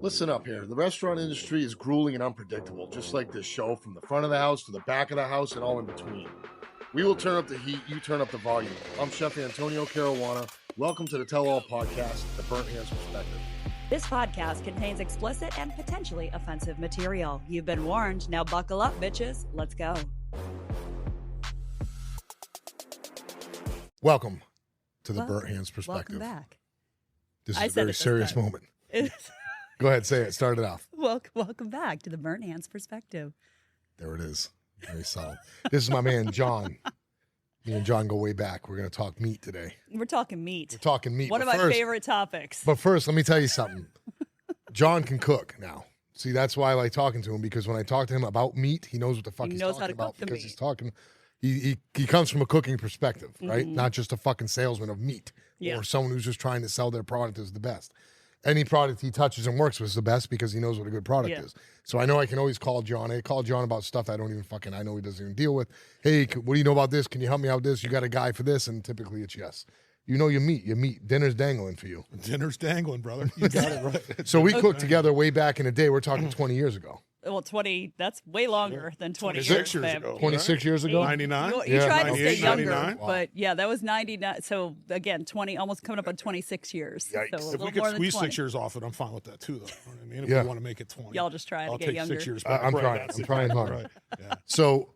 Listen up here. The restaurant industry is grueling and unpredictable, just like this show, from the front of the house to the back of the house and all in between. We will turn up the heat, you turn up the volume. I'm Chef Antonio Caruana. Welcome to the Tell All Podcast, The Burnt Hands Perspective. This podcast contains explicit and potentially offensive material. You've been warned. Now buckle up, bitches. Let's go. Welcome to the Burnt Hands Perspective. Welcome back. This is a very serious moment. Go ahead, say it. Start it off. Welcome back to the Burnt Hands Perspective. There it is. Very solid. This is my man, John. Me and John go way back. We're going to talk meat today. We're talking meat. We're talking meat. One of my favorite topics. But first, let me tell you something. John can cook now. See, that's why I like talking to him, because when I talk to him about meat, he knows what the fuck he's talking about, because he's talking. He comes from a cooking perspective, right? Mm-hmm. Not just a fucking salesman of meat or someone who's just trying to sell their product as the best. Any product he touches and works with is the best because he knows what a good product is. So I know I can always call John. I call John about stuff I don't even I know he doesn't even deal with. Hey, what do you know about this? Can you help me out with this? You got a guy for this? And typically it's yes. You know your meat. Dinner's dangling for you. Dinner's dangling, brother. You got it right. So we cooked together way back in the day. We're talking 20 years ago. Well, 20, that's way longer than 20 26 years ago. 26 years ago? 99? You tried to stay younger, 99? but yeah, that was 99. So again, 20, almost coming up on 26 years. Yikes. So a If little we more could than squeeze 20. 6 years off it, I'm fine with that too, though. You know what I mean? If Yeah. we want to make it 20. Y'all just trying I'll to get take younger. 6 years back. I'm Right, trying. that's I'm it. trying hard. Right. Yeah. So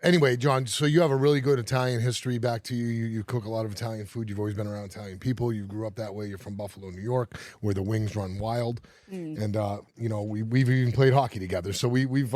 anyway, John, so you have a really good Italian history back to you. You cook a lot of Italian food. You've always been around Italian people. You grew up that way. You're from Buffalo, New York, where the wings run wild. And, you know, we've even played hockey together. So we've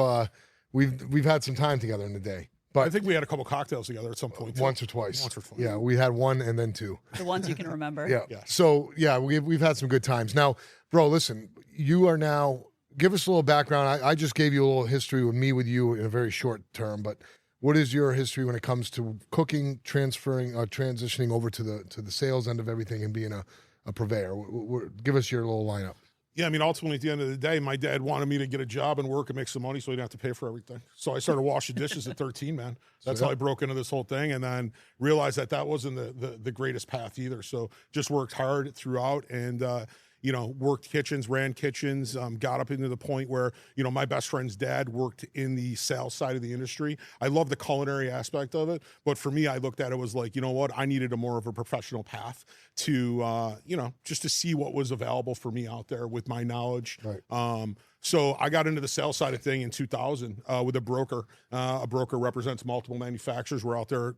had some time together in the day. But I think we had a couple cocktails together at some point. Too. once or twice. Once or twice. Yeah, we had one and then two. The ones you can remember. Yeah. Yeah. So, yeah, we've had some good times. Now, bro, listen, you are now, give us a little background. I just gave you a little history with you in a very short term, but what is your history when it comes to cooking, transitioning over to the sales end of everything and being a purveyor? Give us your little lineup. Yeah, I mean, ultimately, at the end of the day, my dad wanted me to get a job and work and make some money so he didn't have to pay for everything. So I started washing dishes at 13, man. That's how I broke into this whole thing, and then realized that wasn't the greatest path either. So just worked hard throughout and, worked kitchens, ran kitchens, got up into the point where, my best friend's dad worked in the sales side of the industry. I love the culinary aspect of it, but for me, I looked at it was like, you know what, I needed a more of a professional path to, just to see what was available for me out there with my knowledge. Right. So I got into the sales side of thing in 2000 with a broker. A broker represents multiple manufacturers. We're out there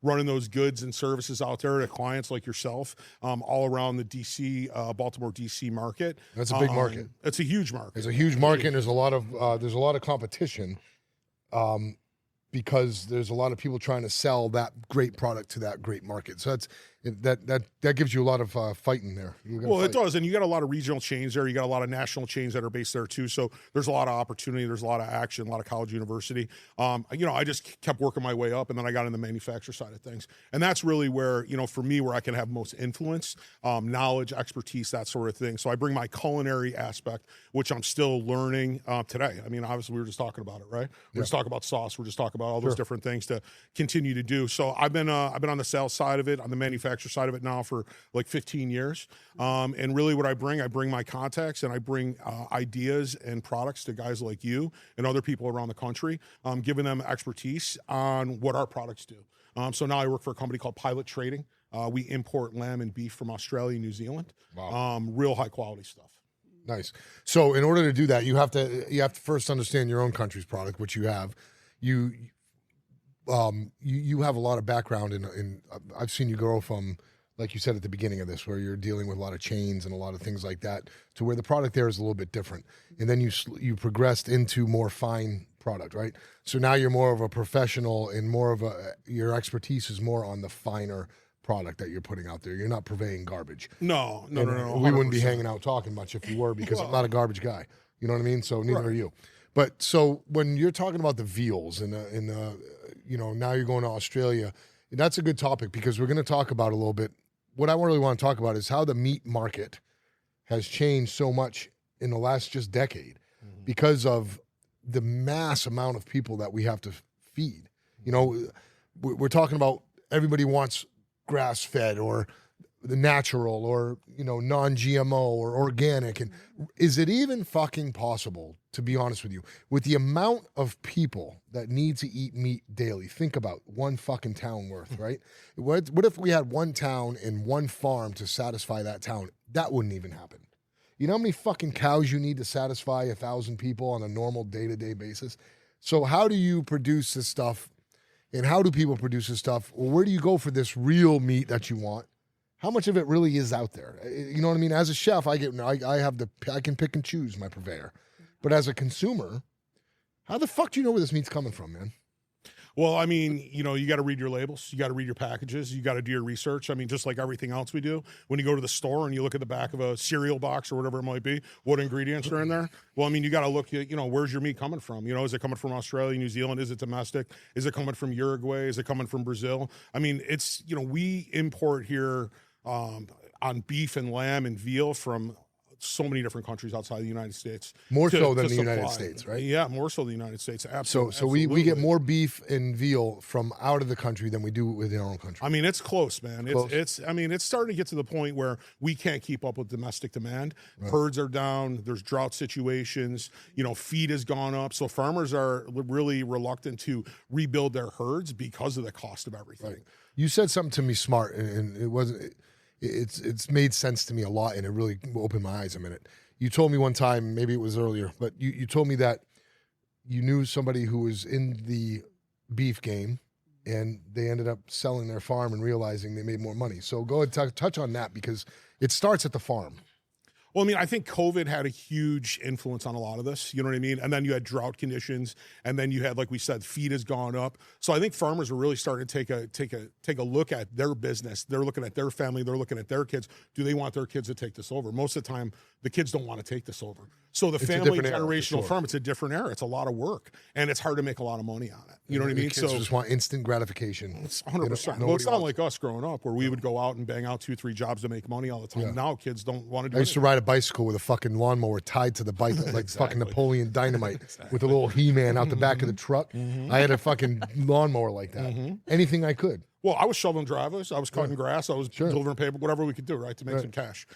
running those goods and services out there to clients like yourself all around the DC, Baltimore, DC market. That's a big market. It's a huge market. It's a huge market, and there's a lot of competition because there's a lot of people trying to sell that great product to that great market. So that gives you a lot of fighting there. Well, it does, and you got a lot of regional chains there. You got a lot of national chains that are based there too. So there's a lot of opportunity. There's a lot of action. A lot of college, university. I just kept working my way up, and then I got in the manufacturer side of things, and that's really where for me where I can have most influence, knowledge, expertise, that sort of thing. So I bring my culinary aspect, which I'm still learning today. I mean, obviously we were just talking about it, right? We're just talking about sauce. We're just talking about all those different things to continue to do. So I've been on the sales side of it, on the manufacturer side of it now for like 15 years. And really what I bring my contacts, and I bring ideas and products to guys like you and other people around the country, giving them expertise on what our products do. So now I work for a company called Pilot Trading. We import lamb and beef from Australia and New Zealand. Wow. Real high quality stuff. Nice. So in order to do that, you have to first understand your own country's product, which you have. You have a lot of background in I've seen you grow from, like you said at the beginning of this, where you're dealing with a lot of chains and a lot of things like that, to where the product there is a little bit different. And then you progressed into more fine product, right? So now you're more of a professional and your expertise is more on the finer product that you're putting out there. You're not purveying garbage. No. We wouldn't be hanging out talking much if you were, because I'm not a garbage guy. You know what I mean? So neither are you. But so when you're talking about the veals and now you're going to Australia, that's a good topic, because we're going to talk about a little bit. What I really want to talk about is how the meat market has changed so much in the last just decade because of the mass amount of people that we have to feed. We're talking about everybody wants grass-fed or the natural or, you know, non-GMO or organic. And is it even fucking possible, to be honest with you, with the amount of people that need to eat meat daily? Think about one fucking town worth, right? What if we had one town and one farm to satisfy that town? That wouldn't even happen. You know how many fucking cows you need to satisfy 1,000 people on a normal day-to-day basis? So how do you produce this stuff, and how do people produce this stuff? Or where do you go for this real meat that you want? How much of it really is out there? You know what I mean? As a chef, I can pick and choose my purveyor. But as a consumer, how the fuck do you know where this meat's coming from, man? Well, I mean, you know, you got to read your labels. You got to read your packages. You got to do your research. I mean, just like everything else we do, when you go to the store and you look at the back of a cereal box or whatever it might be, what ingredients are in there? Well, I mean, you got to look at, you know, where's your meat coming from? You know, is it coming from Australia, New Zealand? Is it domestic? Is it coming from Uruguay? Is it coming from Brazil? I mean, it's, you know, we import here on beef and lamb and veal from so many different countries outside the United States. More so than the United States, right? Yeah, more so than the United States. Absolutely. So we get more beef and veal from out of the country than we do within our own country. I mean, it's close, man. Close. It's I mean, it's starting to get to the point where we can't keep up with domestic demand. Right. Herds are down. There's drought situations. You know, feed has gone up. So farmers are really reluctant to rebuild their herds because of the cost of everything. Right. You said something to me smart, and it wasn't. It's made sense to me a lot, and it really opened my eyes a minute. You told me one time, maybe it was earlier, but you told me that you knew somebody who was in the beef game, and they ended up selling their farm and realizing they made more money. So go ahead, touch on that, because it starts at the farm. Well, I mean, I think COVID had a huge influence on a lot of this, you know what I mean? And then you had drought conditions, and then you had, like we said, feed has gone up. So I think farmers are really starting to take a look at their business. They're looking at their family, they're looking at their kids. Do they want their kids to take this over? Most of the time, the kids don't want to take this over. So the family generational farm, it's a different era. It's a lot of work, and it's hard to make a lot of money on it. You know what I mean? Kids just want instant gratification. It's 100%. Well, it's not like us growing up where we would go out and bang out 2-3 jobs to make money all the time. Yeah. Now kids don't want to do it. I used to ride a bicycle with a fucking lawnmower tied to the bike like fucking Napoleon Dynamite with a little He-Man out the back of the truck. I had a fucking lawnmower like that. Anything I could. Well, I was shoveling driveways. I was cutting grass. I was delivering paper, whatever we could do, right, to make some cash.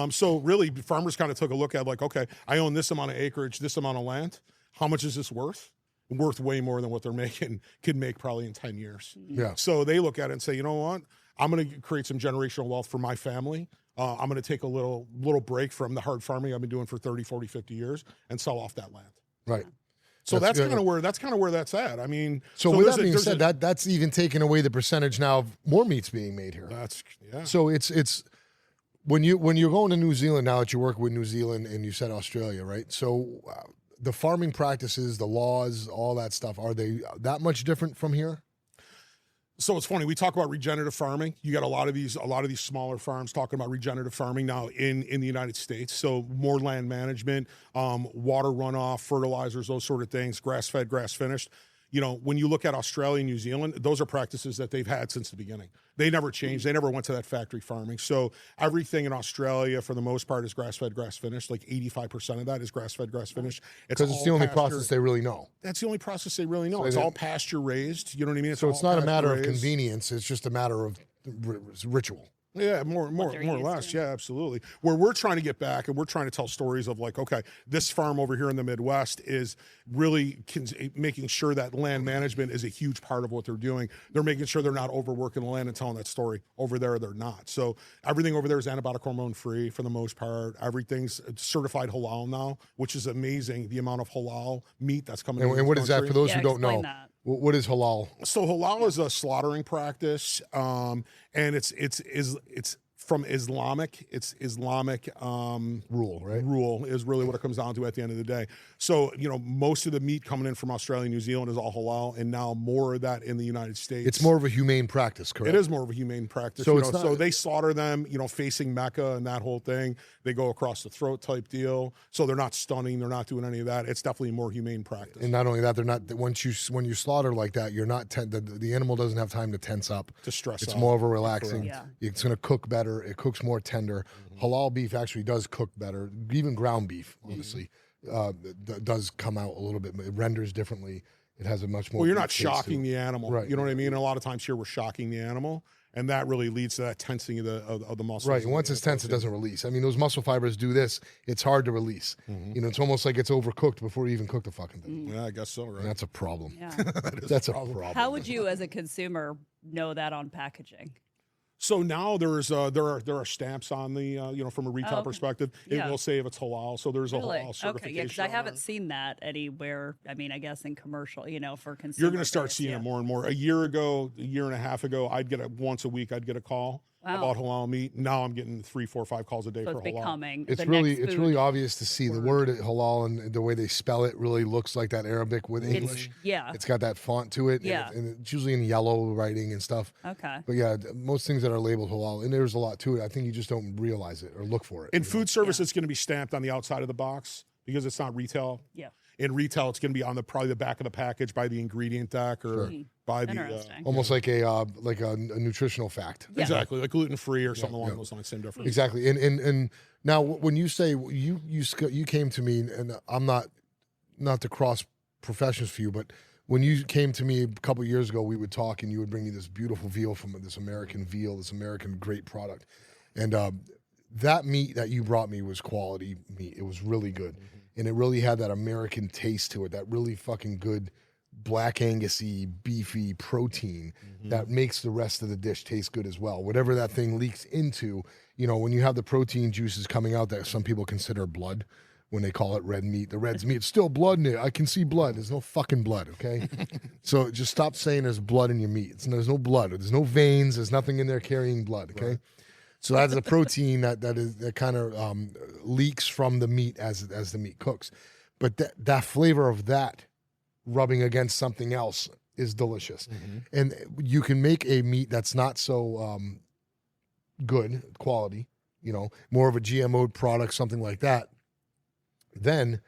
So really, farmers kind of took a look at, like, okay, I own this amount of acreage, this amount of land. How much is this worth? Worth way more than what they're making, could make probably in 10 years. Yeah. So they look at it and say, you know what? I'm going to create some generational wealth for my family. I'm going to take a little break from the hard farming I've been doing for 30, 40, 50 years and sell off that land. Right. So that's kind of where that's at. I mean, so with that being said, that's even taking away the percentage now of more meats being made here. So it's when you're going to New Zealand now that you work with New Zealand and you said Australia, right? So the farming practices, the laws, all that stuff, are they that much different from here? So it's funny, we talk about regenerative farming. You got a lot of these smaller farms talking about regenerative farming now in the United States. So more land management, water runoff, fertilizers, those sort of things, grass-fed, grass-finished. You know, when you look at Australia and New Zealand, those are practices that they've had since the beginning. They never changed. They never went to that factory farming. So everything in Australia, for the most part, is grass-fed, grass-finished. Like 85% of that is grass-fed, grass-finished. Because it's the only process they really know. That's the only process they really know. So it's all pasture-raised. You know what I mean? So it's not a matter of convenience. It's just a matter of ritual. Yeah, more or less. Yeah, absolutely. Where we're trying to get back and we're trying to tell stories of, like, okay, this farm over here in the Midwest is really making sure that land management is a huge part of what they're doing. They're making sure they're not overworking the land and telling that story. Over there, they're not. So everything over there is antibiotic hormone free for the most part. Everything's certified halal now, which is amazing, the amount of halal meat that's coming in. And what is that for those who don't know? What is halal? So halal is a slaughtering practice, and it's from Islamic. It's Islamic rule, right? Rule is really what it comes down to at the end of the day. So, you know, most of the meat coming in from Australia and New Zealand is all halal, and now more of that in the United States. It's more of a humane practice, correct? It is more of a humane practice. So, so they slaughter them, you know, facing Mecca and that whole thing. They go across the throat type deal. So they're not stunning. They're not doing any of that. It's definitely a more humane practice. And not only that, they're not, when you slaughter like that, you're not, the animal doesn't have time to tense up. To stress It's out. more of a relaxing. Yeah. It's going to cook better. It cooks more tender. Halal beef actually does cook better. Even ground beef, honestly, does come out a little bit. It renders differently. It has a much more. Well, you're not shocking the animal. Right. You know what I mean? And a lot of times here we're shocking the animal. and that really leads to that tensing of the muscles. Right, and once it's tense, it doesn't release. I mean, those muscle fibers do this. It's hard to release. You know, it's almost like it's overcooked before you even cook the fucking thing. Yeah, I guess so, right? And that's a problem. Yeah. That's a problem. How would you, as a consumer, know that on packaging? So now there are stamps on the you know, from a retail perspective. Yeah. It will say if it's halal. So there's a halal certification. Okay, yeah, because I on haven't there. seen that anywhere. I mean, I guess in commercial, you know, for consumers. You're going to start seeing it more and more. A year and a half ago, I'd get once a week. I'd get a call about halal meat. Now I'm getting 3, 4, 5 calls a day So for it's halal. becoming. It's the really next it's food really obvious to see the word halal and the way they spell it really looks like that Arabic with English. Yeah. It's got that font to it. Yeah. And it's usually in yellow writing and stuff. Okay. But yeah, most things that are labeled halal, and there's a lot to it. I think you just don't realize it or look for it. In food service, it's going to be stamped on the outside of the box because it's not retail. Yeah. In retail, it's going to be on probably the back of the package by the ingredient deck or by the Interesting. almost like a nutritional fact. Yeah. exactly like gluten free or something along those lines. Same difference. Exactly. And now when you say you came to me, and I'm not to cross professions for you, but when you came to me a couple of years ago, we would talk, and you would bring me this beautiful veal from this American veal, this American great product, and that meat that you brought me was quality meat. It was really good, and it really had that American taste to it, that really fucking good black Angusy, beefy protein that makes the rest of the dish taste good as well. Whatever that thing leaks into, you know, when you have the protein juices coming out that some people consider blood when they call it red meat, the red's meat, it's still blood in it. I can see blood. There's no fucking blood, okay? So just stop saying there's blood in your meat. There's no blood. There's no veins. There's nothing in there carrying blood, okay? Right. So that's a protein that kind of leaks from the meat as the meat cooks. But that flavor of that rubbing against something else is delicious. And you can make a meat that's not so good quality, you know, more of a GMO product, something like that. Then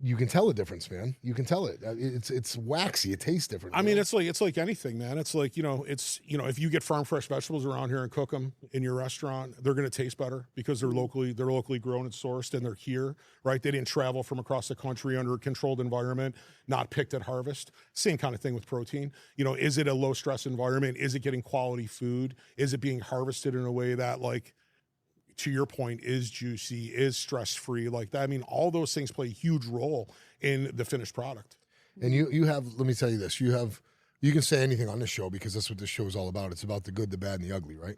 you can tell the difference, man. You can tell it. It's waxy. It tastes different. I mean, it's like anything, man. It's like, you know, if you get farm fresh vegetables around here and cook them in your restaurant, they're going to taste better because they're locally grown and sourced, and they're here, right? They didn't travel from across the country under a controlled environment, not picked at harvest. Same kind of thing with protein. You know, is it a low stress environment? Is it getting quality food? Is it being harvested in a way that, like, to your point, is juicy, is stress-free, like that? I mean, all those things play a huge role in the finished product. And you have, let me tell you this, you can say anything on this show because that's what this show is all about. It's about the good, the bad, and the ugly, right?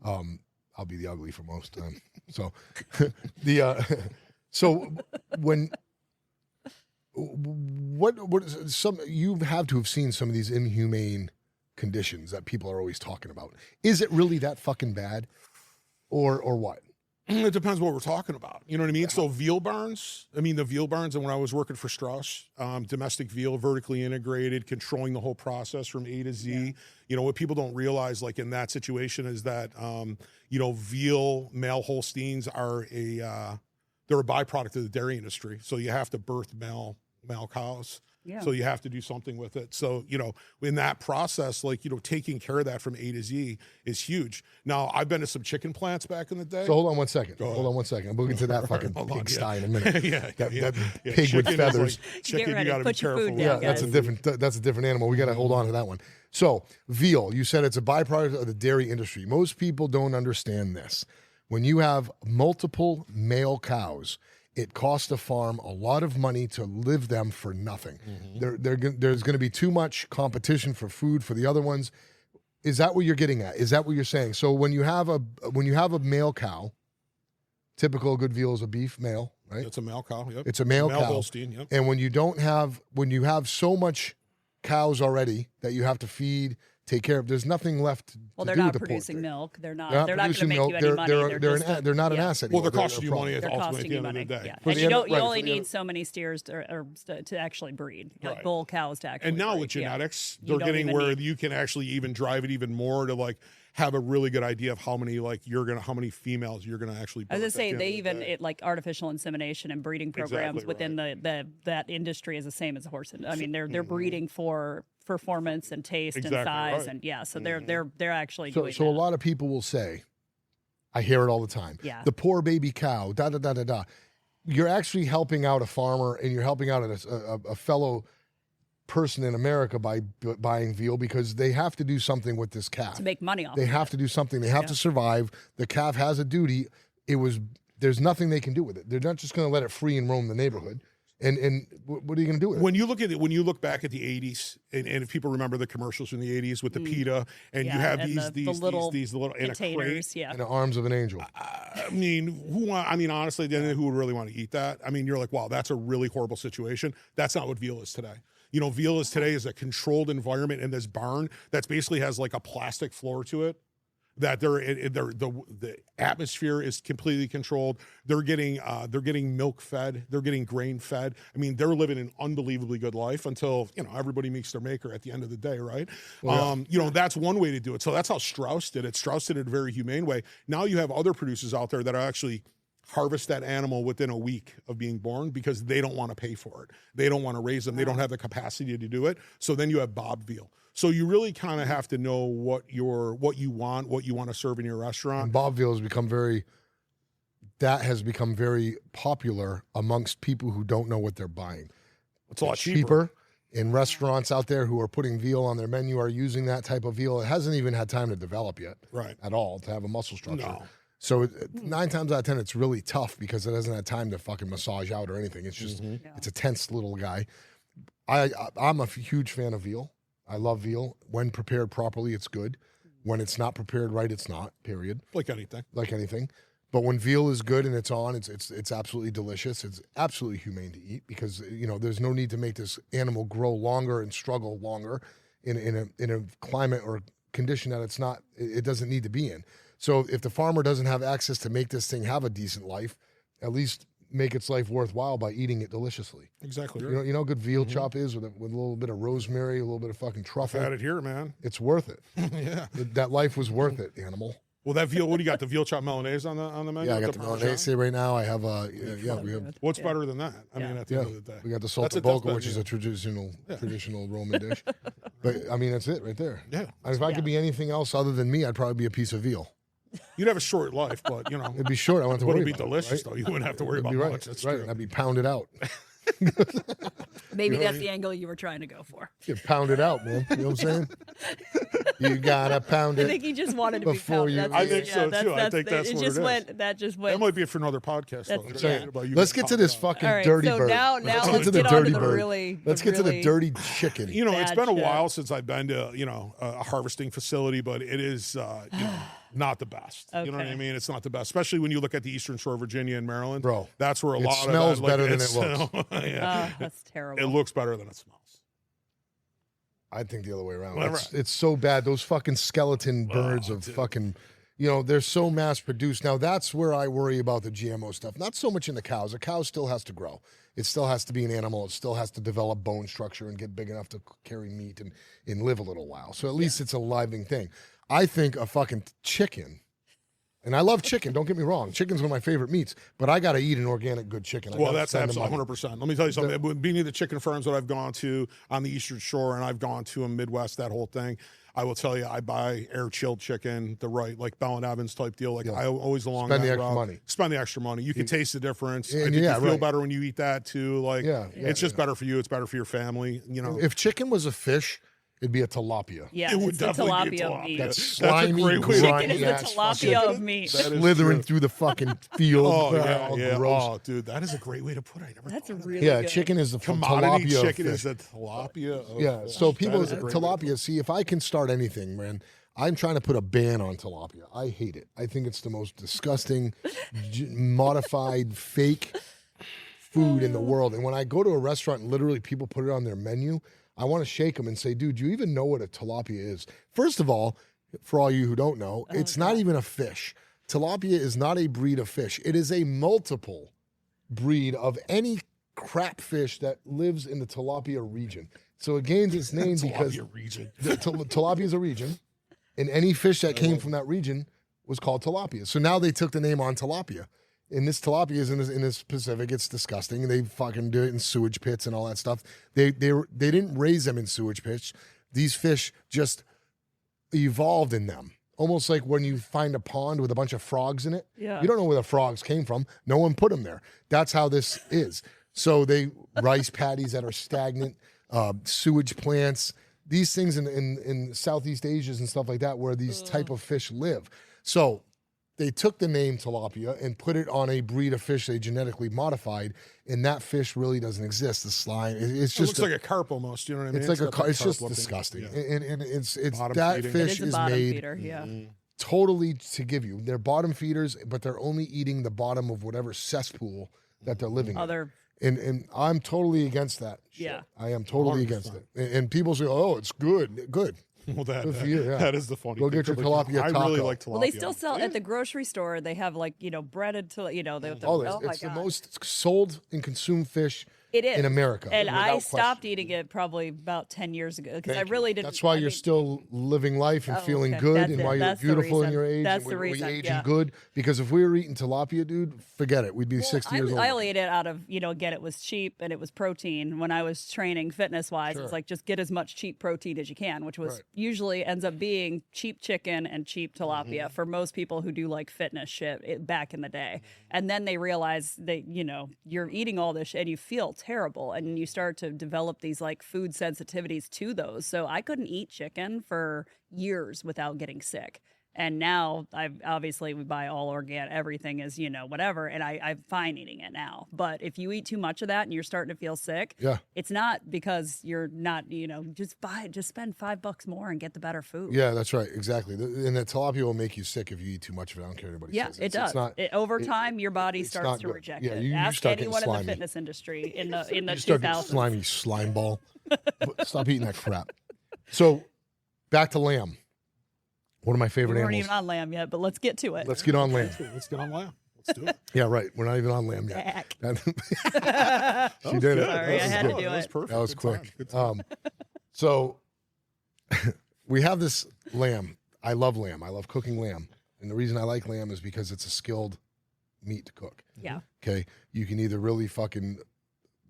I'll be the ugly for most time. So so when you have to have seen some of these inhumane conditions that people are always talking about. Is it really that fucking bad? Or what? It depends what we're talking about. You know what I mean? So veal barns, and when I was working for Strauss, domestic veal, vertically integrated, controlling the whole process from A to Z. Yeah. You know, what people don't realize, like in that situation, is that, you know, veal male Holsteins are they're a byproduct of the dairy industry. So you have to birth male cows. Yeah. So you have to do something with it. So, you know, in that process, like, you know, taking care of that from A to Z is huge. Now, I've been to some chicken plants back in the day. So hold on one second. We'll get to that fucking pigsty in a minute. That pig with feathers. Like, chicken, you got to be careful. Yeah, that's a different animal. We got to hold on to that one. So veal, you said it's a byproduct of the dairy industry. Most people don't understand this. When you have multiple male cows, it costs a farm a lot of money to live them for nothing. There's going to be too much competition for food for the other ones. Is that what you're getting at? Is that what you're saying? So when you have a male cow, typical good veal is a beef male, right? It's a male cow. Yep. It's a male cow. Holstein. Yep. And when you have so much cows already that you have to feed, take care of, there's nothing left. Well, they're not producing milk. They're not going to make you any money. They're not an asset. Well, they're costing you money. They're costing you money. Yeah. And you only need so many steers to actually breed, like bull cows to actually. And now breed. with genetics, they're getting where you can actually even drive it even more to like have a really good idea of how many females you're gonna actually. I was gonna say they even like artificial insemination and breeding programs within that industry is the same as horse. I mean, they're breeding for performance and taste and size and so they're actually doing so a lot of people will say, I hear it all the time. Yeah, the poor baby cow. Da da da da da. You're actually helping out a farmer and you're helping out a fellow person in America by buying veal because they have to do something with this calf. To make money off They have to do something. They have to survive. The calf has a duty. There's nothing they can do with it. They're not just going to let it free and roam the neighborhood. And what are you going to do with it? When you look at it, when you look back at the 80s, and if people remember the commercials from the 80s with the PETA, and you have these little in a crate, yeah, in the arms of an angel. I mean, honestly, then who would really want to eat that? I mean, you're like, wow, that's a really horrible situation. That's not what veal is today. You know, veal is today is a controlled environment in this barn that's basically has like a plastic floor to it. That the atmosphere is completely controlled. They're getting milk fed. They're getting grain fed. I mean, they're living an unbelievably good life until, you know, everybody meets their maker at the end of the day, right? You know, that's one way to do it. So that's how Strauss did it. Strauss did it in a very humane way. Now you have other producers out there that are actually harvest that animal within a week of being born because they don't want to pay for it. They don't want to raise them. They don't have the capacity to do it. So then you have bob veal. So you really kind of have to know what you want to serve in your restaurant. And bob veal has become very popular amongst people who don't know what they're buying. It's a lot cheaper. In restaurants out there who are putting veal on their menu are using that type of veal. It hasn't even had time to develop yet, at all, to have a muscle structure. No. So 9 times out of 10, it's really tough because it doesn't have time to fucking massage out or anything. It's just, it's a tense little guy. I'm a huge fan of veal. I love veal. When prepared properly, it's good. When it's not prepared right, it's not, period. Like anything. Like anything. But when veal is good and it's on, it's absolutely delicious. It's absolutely humane to eat because, you know, there's no need to make this animal grow longer and struggle longer in a climate or condition that it doesn't need to be in. So if the farmer doesn't have access to make this thing have a decent life, at least make its life worthwhile by eating it deliciously. Exactly. You know how good veal chop is with a little bit of rosemary, a little bit of fucking truffle. I've had it here, man. It's worth it. Yeah. That life was worth it, animal. Well, that veal. What do you got? The veal chop Milanese on the menu. Yeah, I got the Milanese right now. I have we have. What's better than that? I mean, at the end of the day, we got the saltimbocca, which is a traditional Roman dish. But I mean, that's it right there. Yeah. If I could be anything else other than me, I'd probably be a piece of veal. You'd have a short life, but you know it'd be short. I wouldn't have to worry. It'd be about delicious it, though. You wouldn't have to worry about right. much. That's right. true. I'd be pounded out. Maybe that's the angle you were trying to go for. Get pounded out, man. You know what I'm saying? You gotta pound it. I think he just wanted to be pounded. I think so too. I think that's what it is. That just went. That might be for another podcast. Let's get to this fucking dirty bird. Now let's get to the dirty bird. Let's get to the dirty chicken. You know, it's been a while since I've been to a harvesting facility, but it is not the best. Okay. You know what I mean? It's not the best, especially when you look at the Eastern Shore of Virginia and Maryland. Bro, that's where a lot of smells better than it looks. Yeah. That's terrible. It looks better than it smells. I think the other way around. It's so bad. Those fucking skeleton birds of fucking, they're so mass produced. Now that's where I worry about the GMO stuff. Not so much in the cows. A cow still has to grow. It still has to be an animal. It still has to develop bone structure and get big enough to carry meat and live a little while. So at least it's a living thing. I think a fucking chicken, and I love chicken, don't get me wrong. Chicken's one of my favorite meats, but I got to eat an organic good chicken. Well, that's absolutely 100%. Let me tell you something. Being at the chicken farms that I've gone to on the Eastern Shore, and I've gone to in Midwest, that whole thing, I will tell you, I buy air-chilled chicken, like Bell and Evans type deal. Like I always spend the extra money. Spend the extra money. You can taste the difference. I think you feel better when you eat that too. Like it's just better for you. It's better for your family. If chicken was a fish, it'd be a tilapia. Yeah, it would definitely be a tilapia. That's slimy, Chicken is the tilapia of meat. Slithering through the fucking field. Yeah. Gross. Oh, dude, that is a great way to put it. That's really good. Chicken is the commodity tilapia. Chicken is the tilapia. So people, tilapia. See, if I can start anything, man, I'm trying to put a ban on tilapia. I hate it. I think it's the most disgusting, modified, fake food in the world. And when I go to a restaurant, and literally people put it on their menu, I want to shake them and say, dude, do you even know what a tilapia is? First of all, for all you who don't know, it's not even a fish. Tilapia is not a breed of fish. It is a multiple breed of any crap fish that lives in the tilapia region. So it gains its name because tilapia is a region, and any fish that came from that region was called tilapia. So now they took the name on tilapia. And this tilapia is in this Pacific. It's disgusting. They fucking do it in sewage pits and all that stuff. They didn't raise them in sewage pits. These fish just evolved in them. Almost like when you find a pond with a bunch of frogs in it. Yeah. You don't know where the frogs came from. No one put them there. That's how this is. So rice patties that are stagnant, sewage plants, these things in Southeast Asia and stuff like that, where these type of fish live. So they took the name tilapia and put it on a breed of fish they genetically modified, and that fish really doesn't exist. The slime, it's just looks like a carp almost. You know what I mean? It's like a carp. It's just looking. disgusting, Yeah. and it's Bottom that feeding. fish It is a is bottom made feeder, yeah. totally to give you. They're bottom feeders, but they're only eating the bottom of whatever cesspool that they're living in. And I'm totally against that shit. Yeah. I am totally 100%. against it. And people say, "Oh, it's good." Good. Well, Good for you, yeah. that is the funny Go thing. get your Like, tilapia I really taco. like tilapia. Well, they still sell at the grocery store. They have like breaded to It's the most sold and consumed fish It is in America. And I without stopped question. eating it probably about 10 years ago because I Thank you. really didn't. That's why I you're mean, still living life and feeling okay. good, That's and it. why you're That's the beautiful in reason. your age. That's and the we reason, aging yeah. good. Because if we were eating tilapia, dude, forget it. We'd be 60 years old. I only ate it out of, again, it was cheap and it was protein. When I was training fitness wise, it's like just get as much cheap protein as you can, which was usually ends up being cheap chicken and cheap tilapia for most people who do like fitness shit back in the day. And then they realize that, you're eating all this shit and you feel terrible and you start to develop these like food sensitivities to those. So I couldn't eat chicken for years without getting sick. And now we buy all organic, everything is, whatever. And I'm fine eating it now. But if you eat too much of that and you're starting to feel sick, it's not because you're not, just spend $5 more and get the better food. Yeah, that's right. Exactly. And the tilapia will make you sick if you eat too much of it. I don't care what anybody says. It does. Over time, your body starts to good. reject Yeah, it. you Ask start getting anyone in the slimy. fitness industry in the You start getting 2000s. slimy slime ball. Stop eating that crap. So back to lamb. One of my favorite We weren't animals. even on lamb yet, but let's get to it. Let's get on lamb. Let's get on lamb. Let's do it. Yeah, right. We're not even on lamb yet. Heck. She did it. Sorry, I had to do That was it. perfect. That was Good quick. time. Good time. So we have this lamb. I love lamb. I love cooking lamb. And the reason I like lamb is because it's a skilled meat to cook. Yeah. Okay. You can either really fucking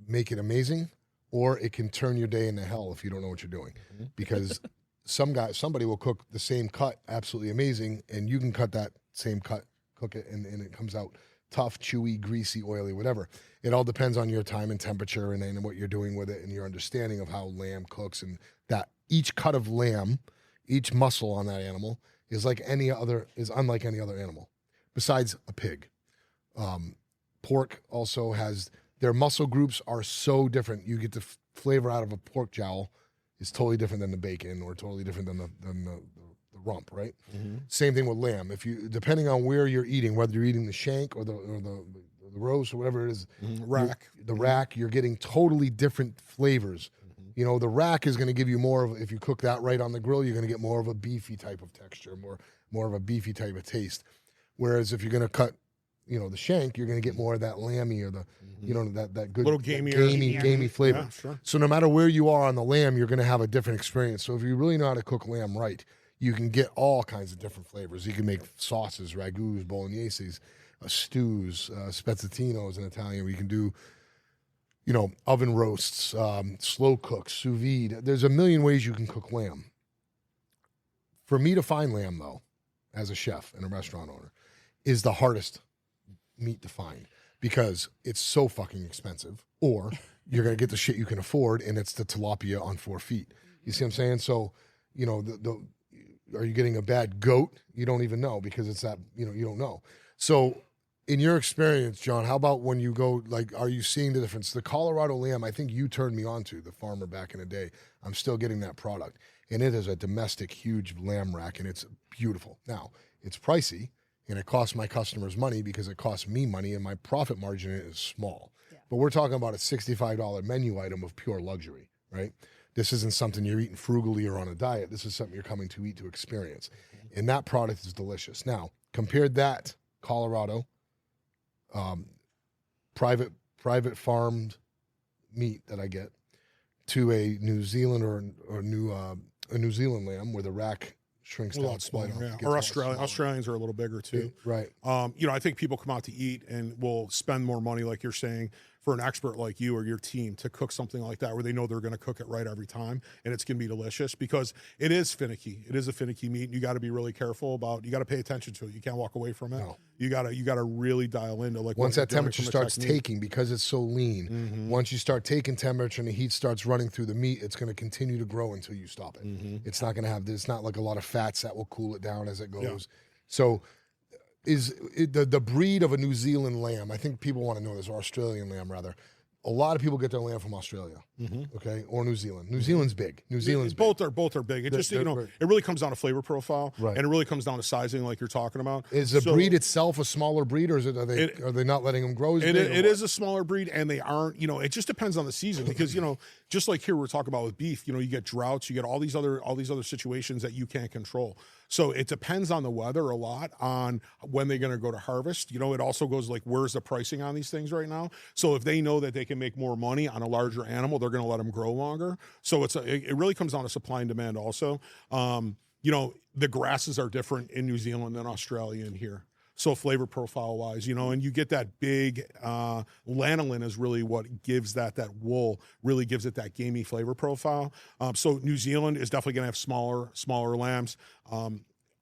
make it amazing or it can turn your day into hell if you don't know what you're doing. Because somebody will cook the same cut absolutely amazing, and you can cut that same cut, cook it, and it comes out tough, chewy, greasy, oily, whatever. It all depends on your time and temperature and what you're doing with it and your understanding of how lamb cooks, and that each cut of lamb, each muscle on that animal is unlike any other animal besides a pig. Pork also has, their muscle groups are so different. You get the flavor out of a pork jowl is totally different than the bacon or totally different than the rump, right? Same thing with lamb. Depending on where you're eating, whether you're eating the shank or the roast or whatever it is, rack, you're getting totally different flavors. The rack is going to give you more of, if you cook that right on the grill, you're going to get more of a beefy type of texture, more of a beefy type of taste. Whereas if you're going to cut, the shank, you're going to get more of that lammy or the, that good, little gamey flavor. Yeah, sure. So no matter where you are on the lamb, you're going to have a different experience. So if you really know how to cook lamb right, you can get all kinds of different flavors. You can make sauces, ragouts, bologneses, stews, spezzatinos in Italian. We can do, oven roasts, slow cooks, sous vide. There's a million ways you can cook lamb. For me to find lamb, though, as a chef and a restaurant owner, is the hardest meat to find because it's so fucking expensive, or you're going to get the shit you can afford, and it's the tilapia on 4 feet. You see what I'm saying? So, are you getting a bad goat? You don't even know because it's that, you don't know. So in your experience, John, how about when you go, are you seeing the difference? The Colorado lamb, I think you turned me on to, the farmer back in the day. I'm still getting that product. And it is a domestic, huge lamb rack, and it's beautiful. Now, it's pricey, and it costs my customers money because it costs me money, and my profit margin is small. Yeah. But we're talking about a $65 menu item of pure luxury, right? This isn't something you're eating frugally or on a diet. This is something you're coming to eat to experience. And that product is delicious. Now, compared that Colorado private farmed meat that I get to a New Zealand or a New Zealand lamb where the rack shrinks down smaller. Yeah. Or Australians are a little bigger too. Right. I think people come out to eat and will spend more money, like you're saying, for an expert like you or your team to cook something like that, where they know they're going to cook it right every time and it's going to be delicious, because it is finicky. It is a finicky meat, and you got to be really careful about. You got to pay attention to it. You can't walk away from it. No. You gotta really dial into, like, once that temperature starts taking, because it's so lean. Once you start taking temperature and the heat starts running through the meat, it's going to continue to grow until you stop it. It's not going to have. It's not like a lot of fats that will cool it down as it goes. Yeah. So, the breed of a New Zealand lamb? I think people want to know this, or Australian lamb rather. A lot of people get their lamb from Australia, okay, or New Zealand. New Zealand's big. New Zealand's both are big. It just, it really comes down to flavor profile, right, and it really comes down to sizing, like you're talking about. Is the breed itself a smaller breed, or are they not letting them grow as big? It is a smaller breed, and they aren't. It just depends on the season, because just like here we're talking about with beef, you get droughts, you get all these other situations that you can't control. So it depends on the weather a lot, on when they're going to go to harvest. It also goes like, where's the pricing on these things right now? So if they know that they can make more money on a larger animal, they're going to let them grow longer. So it really comes down to supply and demand also. The grasses are different in New Zealand than Australia and here. So flavor profile wise, and you get that big lanolin is really what gives that wool, really gives it that gamey flavor profile. So New Zealand is definitely going to have smaller lambs.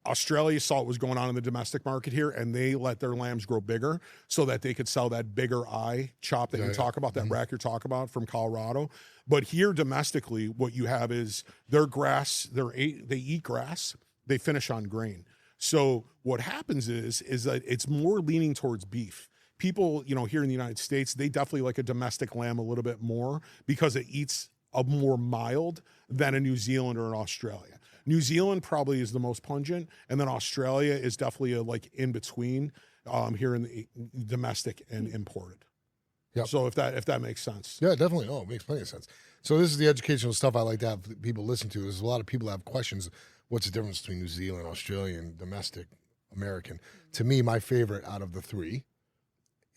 Australia saw what was going on in the domestic market here, and they let their lambs grow bigger so that they could sell that bigger eye chop that you talk about, that rack you're talking about from Colorado. But here domestically, what you have is their grass, they eat grass, they finish on grain. So what happens is that it's more leaning towards beef. People, here in the United States, they definitely like a domestic lamb a little bit more, because it eats a more mild than a New Zealand or an Australia. New Zealand probably is the most pungent, and then Australia is definitely like in between here in the domestic and imported. Yep. So if that makes sense. Yeah, definitely. Oh, it makes plenty of sense. So this is the educational stuff I like to have people listen to. There's a lot of people that have questions. What's the difference between New Zealand, Australian, domestic, American? To me, my favorite out of the three,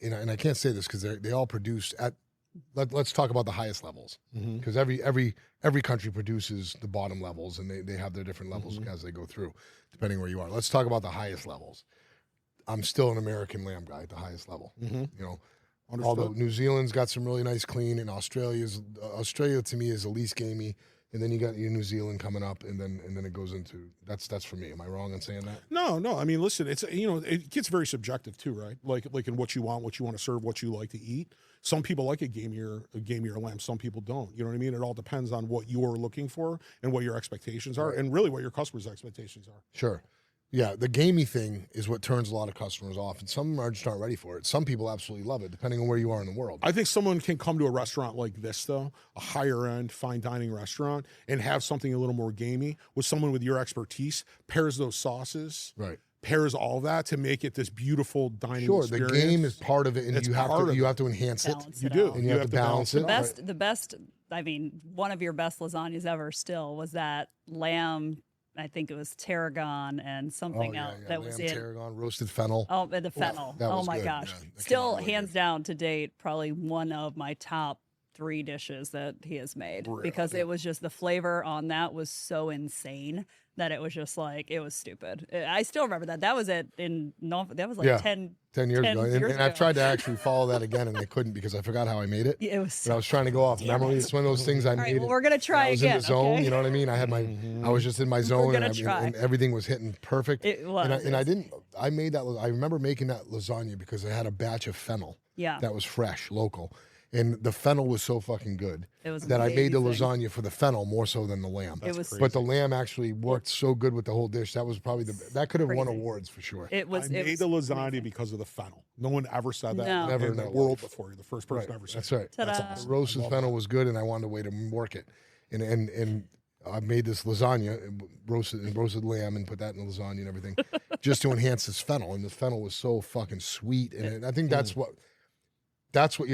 and I can't say this because they all produce at. Let's talk about the highest levels, because every country produces the bottom levels, and they have their different levels as they go through, depending where you are. Let's talk about the highest levels. I'm still an American lamb guy at the highest level. Although New Zealand's got some really nice clean, and Australia to me is the least gamey. And then you got your New Zealand coming up, and then it goes into that's for me. Am I wrong in saying that? No. I mean, listen, it's it gets very subjective too, right? Like in what you want to serve, what you like to eat. Some people like a gamier lamb. Some people don't. You know what I mean? It all depends on what you're looking for and what your expectations are, and really what your customers' expectations are. Sure. Yeah, the gamey thing is what turns a lot of customers off, and some just aren't ready for it. Some people absolutely love it, depending on where you are in the world. I think someone can come to a restaurant like this, though, a higher-end, fine dining restaurant, and have something a little more gamey with someone with your expertise, pairs those sauces, right? Pairs all that to make it this beautiful dining experience. Sure, the game is part of it, and you have to enhance it. You do, and you have to balance it. The best. I mean, one of your best lasagnas ever still was that lamb. I think it was tarragon and something else that was in tarragon, roasted fennel. Oh, the fennel. Oh my gosh. Yeah, still hands down to date, probably one of my top 3 dishes that he has made, because it was just the flavor on that was so insane that it was just like, it was stupid. I still remember that. That was that was like 10 years ago. And I've tried to actually follow that again, and I couldn't because I forgot how I made it. It was. But I was trying to go off memory. It's one of those things I made. Well, we're gonna try again. I was in the zone. You know what I mean? I had I was just in my zone, and everything was hitting perfect. It was. And I made that. I remember making that lasagna because I had a batch of fennel. Yeah. That was fresh, local. And the fennel was so fucking good that I made the lasagna for the fennel more so than the lamb. But the lamb actually worked so good with the whole dish. That was probably that could have won awards for sure. I made the lasagna because of the fennel. No one ever said that never in the world before. You're the first person ever said that's right. Ta-da. That's awesome. The roasted fennel was good, and I wanted a way to work it. And I made this lasagna, roasted lamb, and put that in the lasagna and everything, just to enhance this fennel. And the fennel was so fucking sweet, and I think that's what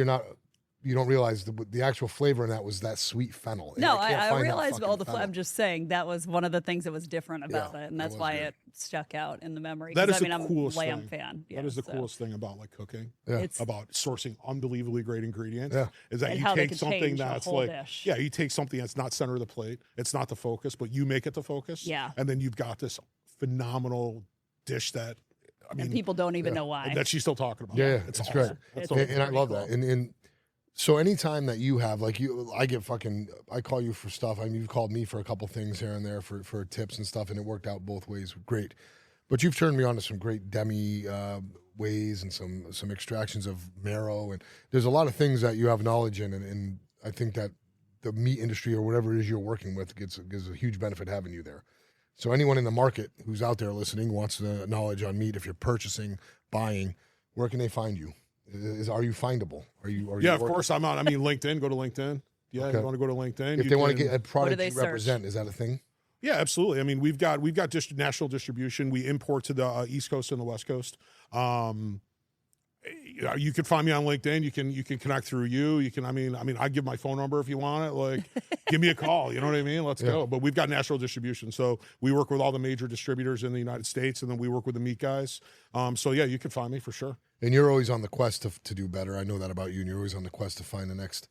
you don't realize the actual flavor in that was that sweet fennel. No, I realized all the flavor. I'm just saying that was one of the things that was different about it, and that's why it stuck out in the memory. That is I'm a lamb fan. That is the coolest thing about cooking. Yeah. It's about sourcing unbelievably great ingredients. Yeah. Is that and you take something that's like dish. you take something that's not center of the plate. It's not the focus, but you make it the focus. Yeah. And then you've got this phenomenal dish that and people don't even know why. That she's still talking about. Yeah, it's awesome. great. And I love that. And So anytime that you have, like I call you for stuff. I mean, you've called me for a couple things here and there for tips and stuff, and it worked out both ways. Great. But you've turned me on to some great demi ways and some extractions of marrow. And there's a lot of things that you have knowledge in. And I think that the meat industry or whatever it is you're working with gives a huge benefit having you there. So anyone in the market who's out there listening wants the knowledge on meat. If you're purchasing, buying, where can they find you? Are you findable? Are you of course I'm on. I mean, LinkedIn, go to LinkedIn. Yeah, okay. You want to go to LinkedIn. If they want to get a product you represent, is that a thing? Yeah, absolutely. I mean, we've got national distribution. We import to the East Coast and the West Coast. You can find me on LinkedIn. You can connect through you. You can. I mean, I give my phone number if you want it. Like, give me a call. You know what I mean? Let's go. But we've got national distribution, so we work with all the major distributors in the United States, and then we work with the meat guys. So yeah, you can find me for sure. And you're always on the quest to do better. I know that about you. And you're always on the quest to find the next.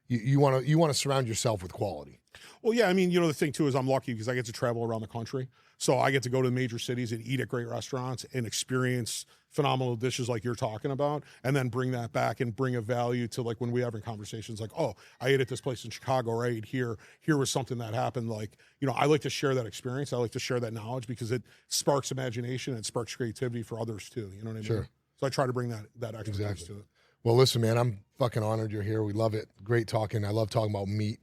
You want to surround yourself with quality. Well, yeah. I mean, the thing too is I'm lucky because I get to travel around the country. So I get to go to the major cities and eat at great restaurants and experience phenomenal dishes like you're talking about, and then bring that back and bring a value to, like, when we having conversations like, oh, I ate at this place in Chicago, or I ate here. Here was something that happened. Like, I like to share that experience. I like to share that knowledge because it sparks imagination and it sparks creativity for others too. You know what I mean? Sure. So I try to bring that expertise to it. Well, listen, man, I'm fucking honored you're here. We love it. Great talking. I love talking about meat.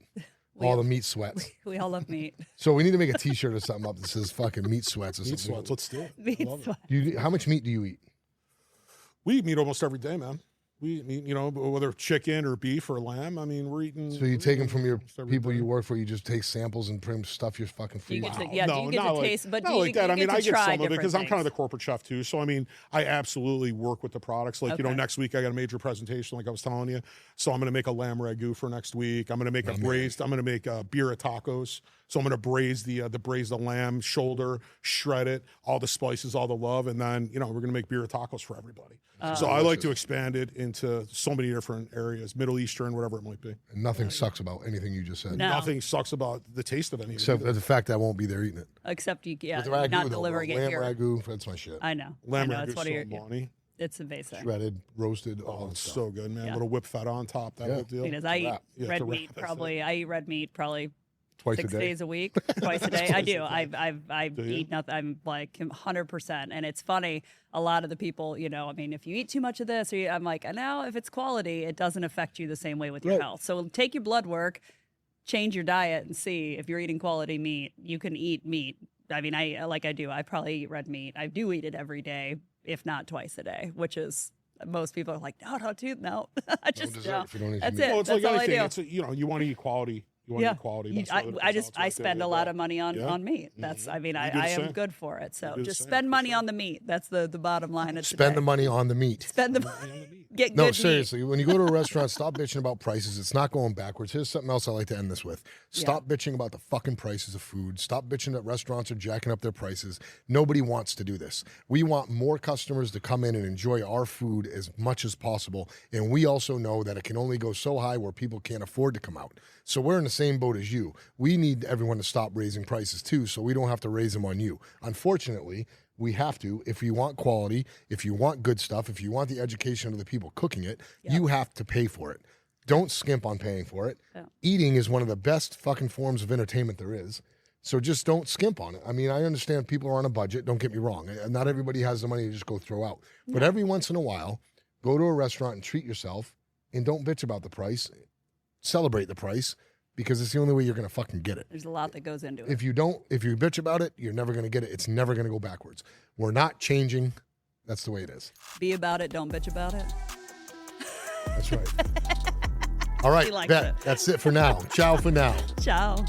All the meat sweats. We all love meat. So we need to make a T-shirt or something up that says fucking meat sweats or something. Meat sweats. Let's do it. Meat sweats. How much meat do you eat? We eat meat almost every day, man. We eat, whether chicken or beef or lamb. I mean, we're eating. So you take them from your people you work for. You just take samples and pretty much stuff your fucking freezer. Do you get to taste? But do you that. I mean, I get some of it because I'm things. kind of the corporate chef too. So I mean, I absolutely work with the products. Like next week I got a major presentation, like I was telling you. So I'm going to make a lamb ragu for next week. I'm going to make I'm going to make birria tacos. So I'm going to braise the lamb shoulder, shred it, all the spices, all the love, and then we're going to make birria tacos for everybody. So I like to expand it into so many different areas, Middle Eastern, whatever it might be. And nothing sucks about anything you just said. No. Nothing sucks about the taste of anything. Except the fact that I won't be there eating it. Except you, ragu, not delivering it lamb here. ragu, that's my shit. I know. Lamb ragu is so money. It's amazing. Shredded, roasted, all it's stuff. So good, man. A little whip feta on top. That whole deal. Because I eat red meat probably. I eat red meat probably twice 6 a day. days a week, twice a day. I do. I eat nothing. I'm like 100%. And it's funny. A lot of the people, I mean, if you eat too much of this, I'm like, I know if it's quality, it doesn't affect you the same way with your health. So take your blood work, change your diet, and see if you're eating quality meat. You can eat meat. I mean, I probably eat red meat. I do eat it every day, if not twice a day, which is. Most people are like, no. I just that's it. Well, it's that's like all anything. I do. You want to eat quality. You want to eat quality. I spend a lot of money on meat. That's I am good for it. So just spend money on the meat. That's the bottom line. Spend the money on the meat. Spend the money. Get no, good seriously. meat. When you go to a restaurant, stop bitching about prices. It's not going backwards. Here's something else I like to end this with. Stop bitching about the fucking prices of food. Stop bitching that restaurants are jacking up their prices. Nobody wants to do this. We want more customers to come in and enjoy our food as much as possible. And we also know that it can only go so high where people can't afford to come out. So we're in the same boat as you. We need everyone to stop raising prices too, so we don't have to raise them on you. Unfortunately, we have to. If you want quality, if you want good stuff, if you want the education of the people cooking it, you have to pay for it. Don't skimp on paying for it. Yeah. Eating is one of the best fucking forms of entertainment there is. So just don't skimp on it. I mean, I understand people are on a budget. Don't get me wrong. Not everybody has the money to just go throw out. No. But every once in a while, go to a restaurant and treat yourself, and don't bitch about the price. Celebrate the price. Because it's the only way you're going to fucking get it. There's a lot that goes into it. If you bitch about it, you're never going to get it. It's never going to go backwards. We're not changing. That's the way it is. Be about it. Don't bitch about it. That's right. All right, that's it for now. Ciao for now. Ciao.